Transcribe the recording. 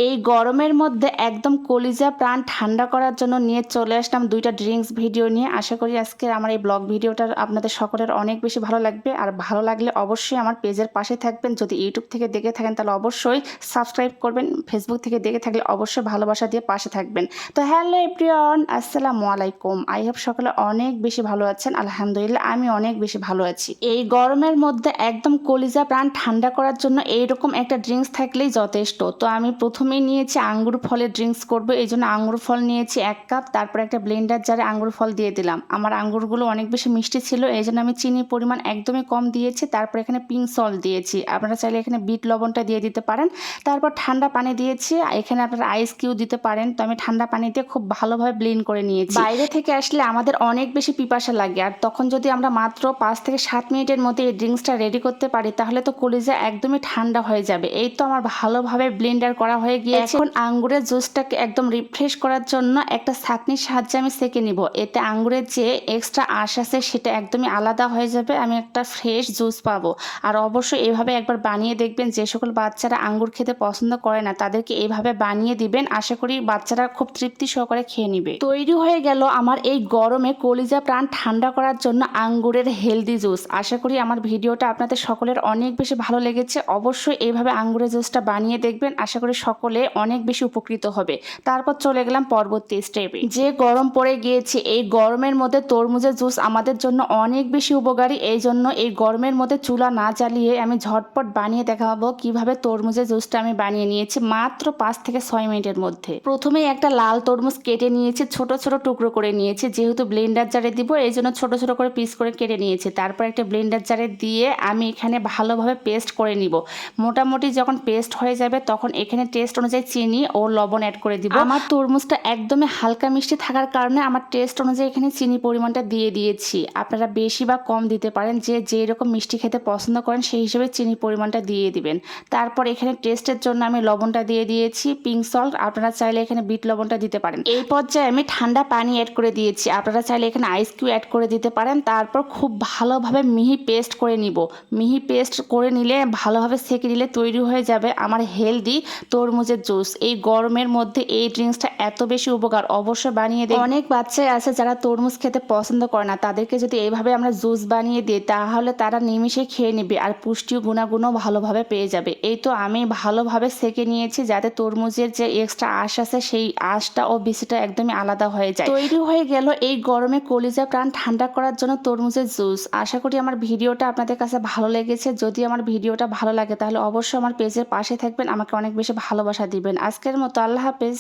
এই গরমের মধ্যে একদম কলিজা প্রাণ ঠান্ডা করার জন্য নিয়ে চলে আসলাম দুইটা ড্রিঙ্কস ভিডিও নিয়ে। আশা করি আজকের আমার এই ব্লগ ভিডিওটা আপনাদের সকলের অনেক বেশি ভালো লাগবে। আর ভালো লাগলে অবশ্যই আমার পেজের পাশে থাকবেন। যদি ইউটিউব থেকে দেখে থাকেন তাহলে অবশ্যই সাবস্ক্রাইব করবেন, ফেসবুক থেকে দেখে থাকলে অবশ্যই ভালোবাসা দিয়ে পাশে থাকবেন। তো হ্যালো এভরিওয়ান, আসসালামু আলাইকুম। আই হোপ সকলে অনেক বেশি ভালো আছেন। আলহামদুলিল্লাহ আমি অনেক বেশি ভালো আছি। এই গরমের মধ্যে একদম কলিজা প্রাণ ঠান্ডা করার জন্য এইরকম একটা ড্রিঙ্কস থাকলেই যথেষ্ট। তো আমি প্রথমেই নিয়েছি আঙ্গুর ফলের ড্রিঙ্কস করব, এই জন্য আঙ্গুর ফল নিয়েছি 1 কাপ। তারপর একটা ব্লেন্ডার জারে আঙ্গুর ফল দিয়ে দিলাম। আমার আঙ্গুরগুলো অনেক বেশি মিষ্টি ছিল, এই জন্য আমি চিনির পরিমাণ একদমই কম দিয়েছি। তারপর এখানে পিঙ্ক সল্ট দিয়েছি, আপনারা চাইলে এখানে বিট লবণটা দিয়ে দিতে পারেন। তারপর ঠান্ডা পানি দিয়েছি, এখানে আপনারা আইস কিউ দিতে পারেন। তো আমি ঠান্ডা পানি দিয়ে খুব ভালোভাবে ব্লেন্ড করে নিয়েছি। বাইরে থেকে আসলে আমাদের অনেক বেশি পিপাসা লাগে, আর তখন যদি আমরা মাত্র 5 থেকে 7 মিনিটের মধ্যে এই ড্রিঙ্কসটা রেডি করতে পারি তাহলে তো কলিজা একদমই ঠান্ডা হয়ে যাবে। এই তো আমার ভালোভাবে ব্লেন্ডার করা হয়ে গিয়েছে। এখন আঙ্গুরের জুসটাকে একদম রিফ্রেশ করার জন্য একটা ছাঁকনির সাহায্যে আমি সেঁকে নিব। এতে আঙ্গুরের যে এক্সট্রা আঁশ আছে সেটা একদমই আলাদা হয়ে যাবে, আমি একটা ফ্রেশ জুস পাবো। আর অবশ্যই এইভাবে একবার বানিয়ে দেখবেন। যে সকল বাচ্চারা আঙ্গুর খেতে পছন্দ করে না তাদেরকে এইভাবে বানিয়ে দিবেন, আশা করি বাচ্চারা খুব তৃপ্তি সহকারে খেয়ে নিবে। তৈরি হয়ে গেল আমার এই গরমে কলিজা প্রাণ ঠান্ডা করার জন্য আঙ্গুরের হেলদি জুস। আশা করি আমার ভিডিওটা আপনাদের সকলের অনেক বেশি ভালো লেগেছে। অবশ্যই এইভাবে আঙ্গুরের জুসটা বানিয়ে দেখবেন, আশা করি সকলে অনেক বেশি উপকৃত হবে। তারপর চলে গেলাম পরবর্তী স্টেপে। যে গরম পড়ে গিয়েছে, এই গরমের মধ্যে তরমুজের জুস আমাদের জন্য অনেক বেশি উপকারী। এই জন্য এই গরমের মধ্যে চুলা না জ্বালিয়ে আমি ঝটপট বানিয়ে দেখাবো কিভাবে তরমুজের জুসটা আমি বানিয়ে নিয়েছি মাত্র 5 থেকে 6 মিনিটের মধ্যে। প্রথমেই একটা লাল তরমুজ কেটে নিয়েছি, ছোট ছোট টুকরো করে নিয়েছি। যেহেতু ব্লেন্ডার জারে দিব এই জন্য ছোট ছোট করে পিস করে কেটে নিয়েছি। তারপর একটা ব্লেন্ডার জারে দিয়ে আমি এখানে ভালোভাবে পেস্ট করে নিব। মোটামুটি যখন পেস্ট হয়ে যাবে তখন এখানে টেস্ট অনুযায়ী চিনি ও লবণ অ্যাড করে দিব। আমার তরমুজটা একদমই হালকা মিষ্টি থাকার কারণে আমার টেস্ট অনুযায়ী এখানে চিনি পরিমাণটা দিয়ে দিয়েছি। আপনারা বেশি বা কম দিতে পারেন, যে যেরকম মিষ্টি খেতে পছন্দ করেন সেই হিসেবে চিনি পরিমাণটা দিয়ে দিবেন। তারপর এখানে টেস্টের জন্য আমি লবণটা দিয়ে দিয়েছি, পিঙ্ক সল্ট। আপনারা চাইলে এখানে বিট লবণটা দিতে পারেন। এই পর্যায়ে আমি ঠান্ডা পানি অ্যাড করে দিয়েছি, আপনারা চাইলে এখানে আইস কিউ অ্যাড করে দিতে পারেন। তারপর খুব ভালোভাবে মিহি পেস্ট করে নিব। মিহি পেস্ট করে নিলে ভালোভাবে সেঁকে নিলে তৈরি হয়ে যাবে আমার হেলদি তরমুজের জুস। এই গরমের মধ্যে এই ড্রিঙ্কসটা এত বেশি উপকার, অবশ্যই বানিয়ে দিই। অনেক বাচ্চাই আছে যারা তরমুজ খেতে পছন্দ করে না, তাদেরকে যদি এইভাবে আমরা জুস বানিয়ে দিই তাহলে তারা নিমিষে খেয়ে নেবে আর পুষ্টি গুণাগুণও ভালোভাবে পেয়ে যাবে। এই তো আমি ভালোভাবে সেঁকে নিয়েছি যাতে তরমুজের যে এক্সট্রা আঁশ আছে সেই আঁশটা ও বিচিটা একদমই আলাদা হয়ে যায়। তৈরি হয়ে গেল এই গরমে কলিজা প্রাণ ঠান্ডা করার জন্য তরমুজের জুস। আশা করি আমার ভিডিওটা আপনাদের কাছে ভালো লেগেছে। যদি আমার ভিডিওটা ভালো লাগে তাহলে অবশ্যই আমার পেজের পাশে থাকবেন, আমাকে অনেক বেশি ভালোবাসা দিবেন। আজকের মতো আল্লাহ হাফেজ।